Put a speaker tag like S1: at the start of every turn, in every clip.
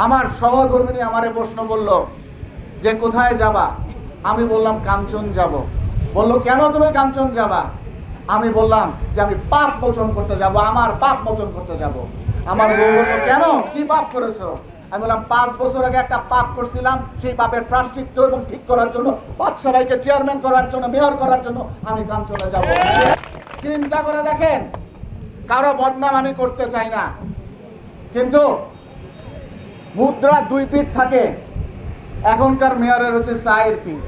S1: আমার সহধর্মিনী আমারে প্রশ্ন করলো যে কোথায় যাবা, আমি বললাম কাঞ্চন যাব। বললো কেন তুমি কাঞ্চন যাবা? আমি বললাম যে আমি পাপ মোচন করতে যাব, আমার পাপ মোচন করতে যাব। আমার বউ বললো কেন, কি পাপ করেছো? আমি বললাম 5 বছর আগে একটা পাপ করছিলাম, সেই পাপের প্রায়শ্চিত্ত এবং ঠিক করার জন্য, সবাইকে চেয়ারম্যান করার জন্য, মেয়র করার জন্য আমি কাঞ্চনে যাব। চিন্তা করে দেখেন, কারো বদনাম আমি করতে চাই না, কিন্তু মুদ্রা 2 পিঠ থাকে। এখনকার মেয়রের হচ্ছে 4 পিঠ।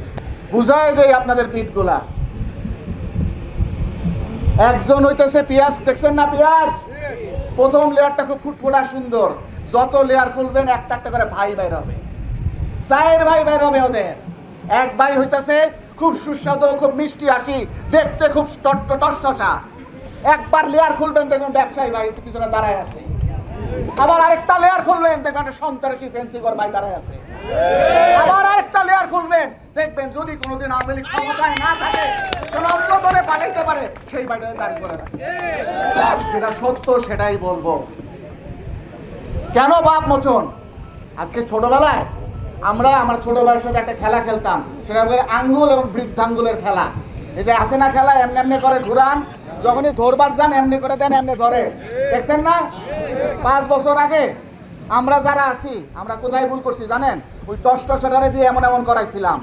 S1: বুঝাই দেই আপনাদের পিঠগুলা। একজন হইতেছে পেঁয়াজ, দেখছেন না পেঁয়াজ? প্রথম লেয়ারটা খুব ফুটফুটা সুন্দর, যত লেয়ার খুলবেন একটা একটা করে ভাই বাইর হবে। 4 ভাই বাইর হবে ওদের। এক ভাই হইতেছে খুব সুস্বাদু, খুব মিষ্টি হাসি, দেখতে খুব টসটসা। একবার লেয়ার খুলবেন দেখবেন ব্যবসায়ী ভাই পিছনে দাঁড়ায় আছে। আবার আরেকটা লেয়ার খুলবেন দেখবেন সন্ত্রাসী ফেন্সিগর ভাই দাঁড়ায় আছে। আবার আরেকটা লেয়ার খুলবেন দেখবেন যদি কোনোদিন আওয়ামী লীগ ক্ষমতায় না থাকে, কোন অন্য দলে পাঠাইতে পারে, সেই বাইরে দাঁড়িয়ে করে রাখে। যেটা সত্য সেটাই বলবো। কেন বাপ মোচন? আজকে ছোটবেলায় আমার ছোট ভাইয়ের সাথে একটা খেলা খেলতাম, সেটা হলো আঙ্গুল এবং বৃদ্ধাঙ্গুলের খেলা। এই যে আসে না খেলা, এমনি এমনি করে ঘুরান, যখনই ধরবার যান এমনি করে দেন, এমনি ধরে। দেখছেন না? 5 বছর আগে আমরা যারা আছি, আমরা কোথায় ভুল করছি জানেন? ওই টসটসাটারে দিয়ে এমন এমন করাইছিলাম।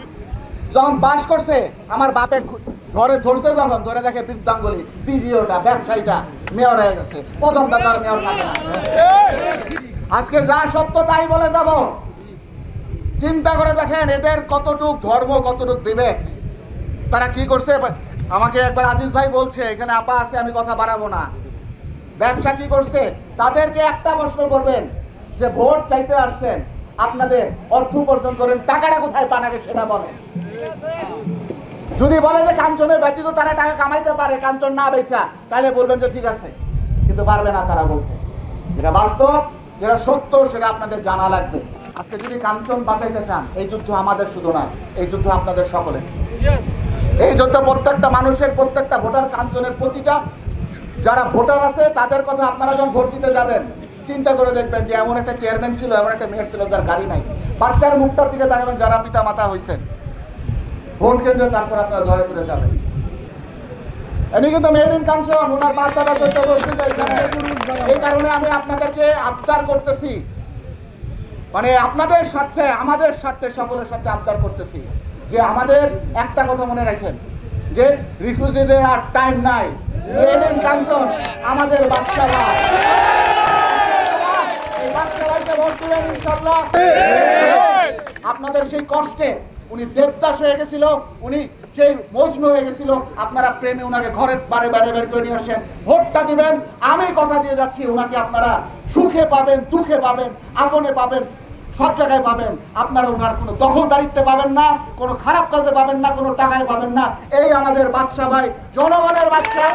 S1: যখন পাস করছে, আমার বাপে ধরছে, যখন ধরে দেখে বৃদ্ধাঙ্গুলি, দ্বিতীয়টা ব্যবসায়ীটা মেয়র হয়ে গেছে, প্রথম দাদার মেয়র থাকে না। আজকে যা সত্য তাই বলে যাব। চিন্তা করে দেখেন এদের কতটুক ধর্ম, কতটুক বিবেক। তারা কি করছে? আমাকে একবার আজিজ ভাই বলছে, এখানে আপা আছে, আমি কথা বাড়াবো না। ব্যবসা কি করছে? তাদেরকে একটা প্রশ্ন করবেন যে ভোট চাইতে আসছেন, আপনাদের অর্থ উপার্জন করেন, টাকাটা কোথায় পান আগে সেটা বলেন। যদি বলে যে কাঞ্চনের ব্যতীত তারা টাকা কামাইতে পারে, কাঞ্চন না বেচা, তাহলে বলবেন যে ঠিক আছে, কিন্তু পারবে না তারা বলতে। যেটা বাস্তব, যেটা সত্য, সেটা আপনাদের জানা লাগবে। আজকে যদি কাঞ্চন বাঁচাইতে চান, এই যুদ্ধ আমাদের শুধু না, এই যুদ্ধ আপনাদের সকলের। এই যুদ্ধ প্রত্যেকটা মানুষের, প্রত্যেকটা ভোটার, কাঞ্চনের প্রতিটা যারা ভোটার আছে তাদের কথা আপনারা যখন ভোট দিতে যাবেন চিন্তা করে দেখবেন যে এমন একটা চেয়ারম্যান ছিল, এমন একটা মেয়র ছিল যার গাড়ি নাই। বাচ্চার মুখটার দিকে তাকাবেন যারা পিতা মাতা হয়েছেন ভোট কেন্দ্রে, তারপর আপনারা দয়া করে যাবেন। এনি কিন্তু মেড ইন কাঞ্চন, ওনার বার্তাটা চলতে বসতে এখানে। এই কারণে আমি আপনাদেরকে আবদার করতেছি, মানে আপনাদের স্বার্থে, আমাদের স্বার্থে, সকলের স্বার্থে আবদার করতেছি যে আমাদের একটা কথা মনে রাখেন যে রিফিউজিদের আর টাইম নাই। মেড ইন কাঞ্চন আমাদের বাচ্চা ভাই, এই বাচ্চা ভাইকে ভোট দিবেন ইনশাআল্লাহ। আপনাদের সেই কষ্টে উনি দেবদাস হয়ে গেছিল, উনি সেই মজনু হয়ে গেছিল, আপনারা প্রেমে ওনাকে ঘরের বারে বারে বের করে নিয়ে আসেন, ভোটটা দিবেন। আমি কথা দিয়ে যাচ্ছি, ওনাকে আপনারা সুখে পাবেন, দুঃখে পাবেন, আপনে পাবেন, সব জায়গায় পাবেন। আপনারা ওনার কোনো দখলদারিত্বে পাবেন না, কোনো খারাপ কাজে পাবেন না, কোনো টাকায় পাবেন না। এই আমাদের বাদশা ভাই, জনগণের বাদশা।